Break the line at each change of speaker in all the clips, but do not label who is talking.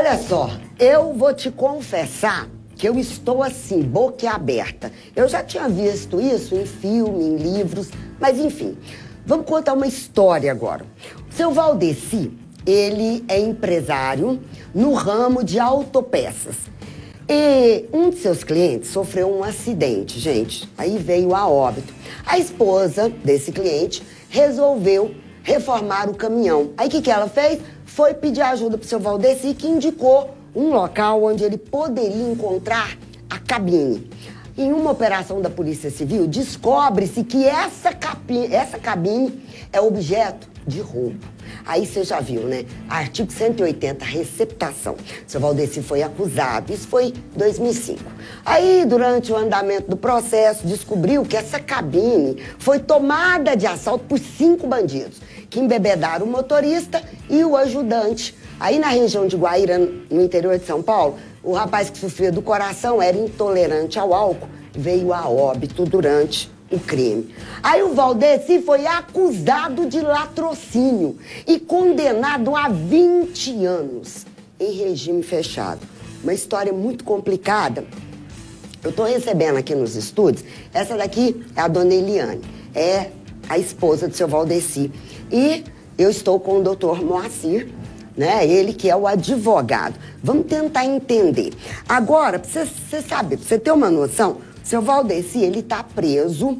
Olha só, eu vou te confessar que eu estou assim, boquiaberta. Eu já tinha visto isso em filme, em livros, mas enfim. Vamos contar uma história agora. O seu Valdeci, ele é empresário no ramo de autopeças. E um de seus clientes sofreu um acidente, gente. Aí veio a óbito. A esposa desse cliente resolveu reformar o caminhão. Aí o que ela fez? Foi pedir ajuda para o seu Valdeci, que indicou um local onde ele poderia encontrar a cabine. Em uma operação da Polícia Civil, descobre-se que essa cabine é objeto de roubo. Aí você já viu, né? Artigo 180, receptação. Seu Valdeci foi acusado. Isso foi em 2005. Aí, durante o andamento do processo, descobriu que essa cabine foi tomada de assalto por 5 bandidos, que embebedaram o motorista e o ajudante. Aí, na região de Guaíra, no interior de São Paulo, o rapaz que sofria do coração era intolerante ao álcool, veio a óbito durante o crime. Aí o Valdeci foi acusado de latrocínio e condenado a 20 anos em regime fechado. Uma história muito complicada. Eu estou recebendo aqui nos estúdios, essa daqui é a dona Eliane, é a esposa do seu Valdeci. E eu estou com o doutor Moacir, né? Ele que é o advogado. Vamos tentar entender. Agora, pra você ter uma noção, o seu Valdeci, ele tá preso.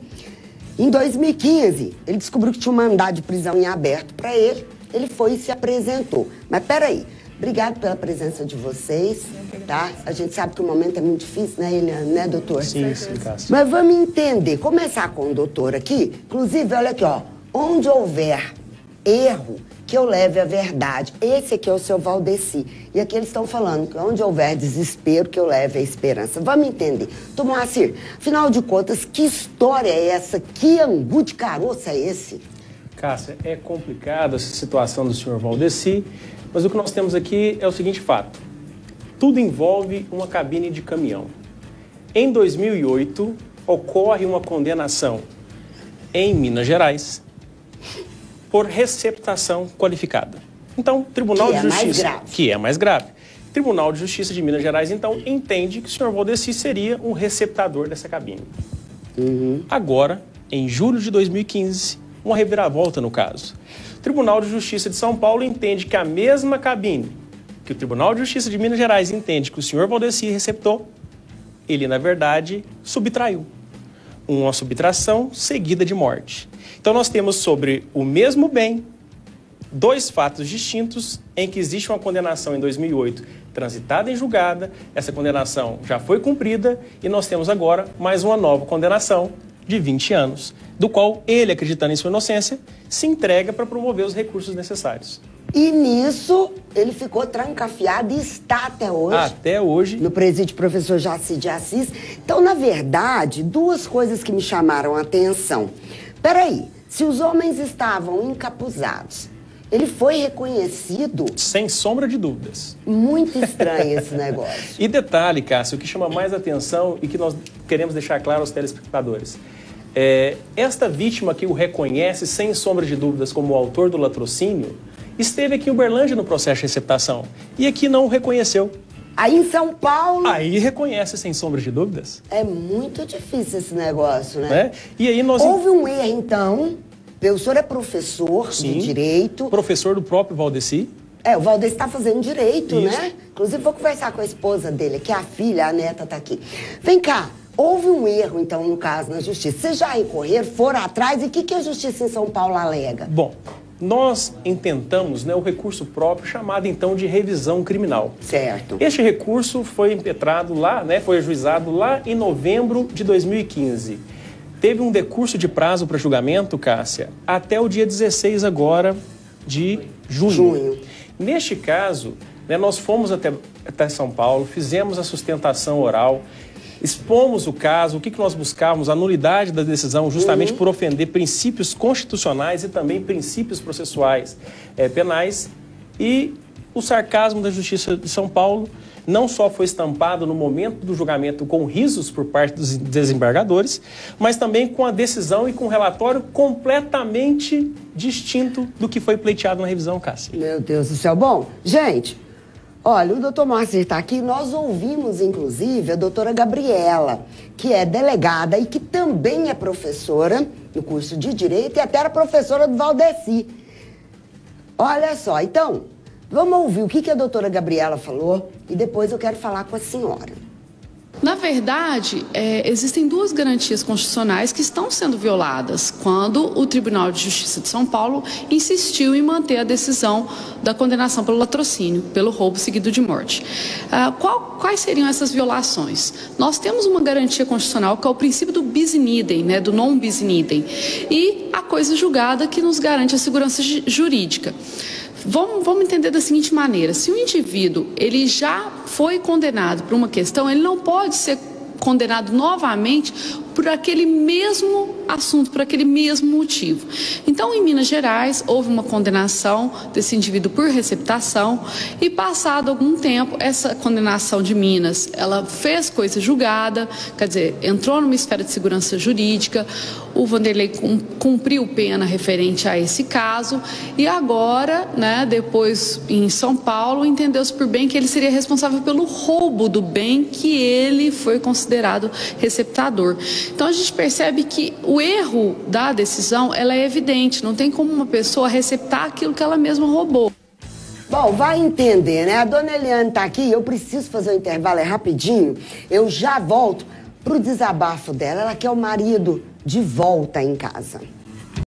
Em 2015, ele descobriu que tinha um mandado de prisão em aberto para ele. Ele foi e se apresentou. Mas peraí, obrigado pela presença de vocês, tá? A gente sabe que o momento é muito difícil, né, Eliane, né, doutor?
Sim, sim, Cássio.
Mas vamos entender, começar com o doutor aqui. Inclusive, olha aqui, ó, onde houver erro, que eu leve a verdade. Esse aqui é o seu Valdeci. E aqui eles estão falando que onde houver desespero, que eu leve a esperança. Vamos entender. Tom Moacir, afinal de contas, que história é essa? Que angu de caroço é esse?
Cássia, é complicada essa situação do senhor Valdeci, mas o que nós temos aqui é o seguinte fato. Tudo envolve uma cabine de caminhão. Em 2008, ocorre uma condenação em Minas Gerais por receptação qualificada. Então, Tribunal de Justiça... Que é mais grave. Tribunal de Justiça de Minas Gerais, então, entende que o senhor Valdeci seria um receptador dessa cabine. Agora, em julho de 2015, uma reviravolta no caso. O Tribunal de Justiça de São Paulo entende que a mesma cabine que o Tribunal de Justiça de Minas Gerais entende que o senhor Valdeci receptou, ele, na verdade, subtraiu. Uma subtração seguida de morte. Então, nós temos sobre o mesmo bem 2 fatos distintos em que existe uma condenação em 2008 transitada em julgada, essa condenação já foi cumprida e nós temos agora mais uma nova condenação de 20 anos, do qual ele, acreditando em sua inocência, se entrega para promover os recursos necessários.
E nisso, ele ficou trancafiado e está até hoje.
Até hoje.
No presídio Professor Jaci de Assis. Então, na verdade, 2 coisas que me chamaram a atenção. Peraí, se os homens estavam encapuzados, ele foi reconhecido...
Sem sombra de dúvidas.
Muito estranho esse negócio.
E detalhe, Cássio, o que chama mais atenção e que nós queremos deixar claro aos telespectadores. Esta vítima que o reconhece sem sombra de dúvidas como o autor do latrocínio, esteve aqui em Uberlândia no processo de receptação e aqui não o reconheceu.
Aí em São Paulo...
Aí reconhece sem sombra de dúvidas.
É muito difícil esse negócio, né?
E aí nós...
Houve um erro, então. O senhor é professor de Direito.
Professor do próprio Valdeci.
O Valdeci está fazendo Direito,
Isso.
né? Inclusive, vou conversar com a esposa dele, que é a filha, a neta está aqui. Vem cá. Houve um erro, então, no caso, na Justiça. Vocês já recorreram, foram atrás, e o que a Justiça em São Paulo alega?
Bom, nós intentamos o recurso próprio chamado, então, de revisão criminal.
Certo.
Este recurso foi impetrado lá, foi ajuizado lá em novembro de 2015. Teve um decurso de prazo para julgamento, Cássia, até o dia 16 agora de junho. Neste caso, nós fomos até São Paulo, fizemos a sustentação oral, expomos o caso, o que nós buscávamos, a nulidade da decisão, justamente por ofender princípios constitucionais e também princípios processuais penais. E o sarcasmo da Justiça de São Paulo não só foi estampado no momento do julgamento com risos por parte dos desembargadores, mas também com a decisão e com o relatório completamente distinto do que foi pleiteado na revisão, Cássia.
Meu Deus do céu. Bom, gente, Olha, o doutor Moacir está aqui. Nós ouvimos, inclusive, a doutora Gabriela, que é delegada e que também é professora no curso de Direito e até era professora do Valdeci. Olha só, então, vamos ouvir o que a doutora Gabriela falou e depois eu quero falar com a senhora.
Na verdade, existem duas garantias constitucionais que estão sendo violadas quando o Tribunal de Justiça de São Paulo insistiu em manter a decisão da condenação pelo latrocínio, pelo roubo seguido de morte. Quais seriam essas violações? Nós temos uma garantia constitucional que é o princípio do bis in idem, né, do non bis in idem, e a coisa julgada que nos garante a segurança jurídica. Vamos entender da seguinte maneira: se o indivíduo ele já foi condenado por uma questão, ele não pode ser condenado novamente por aquele mesmo assunto, por aquele mesmo motivo. Então, em Minas Gerais, houve uma condenação desse indivíduo por receptação e, passado algum tempo, essa condenação de Minas, ela fez coisa julgada, quer dizer, entrou numa esfera de segurança jurídica, o Vanderlei cumpriu pena referente a esse caso e agora, né, depois em São Paulo, entendeu-se por bem que ele seria responsável pelo roubo do bem que ele foi considerado receptador. Então a gente percebe que o erro da decisão ela é evidente, não tem como uma pessoa receptar aquilo que ela mesma roubou.
Bom, vai entender, né? A dona Eliane tá aqui, eu preciso fazer um intervalo, é rapidinho. Eu já volto pro desabafo dela, ela quer o marido de volta em casa.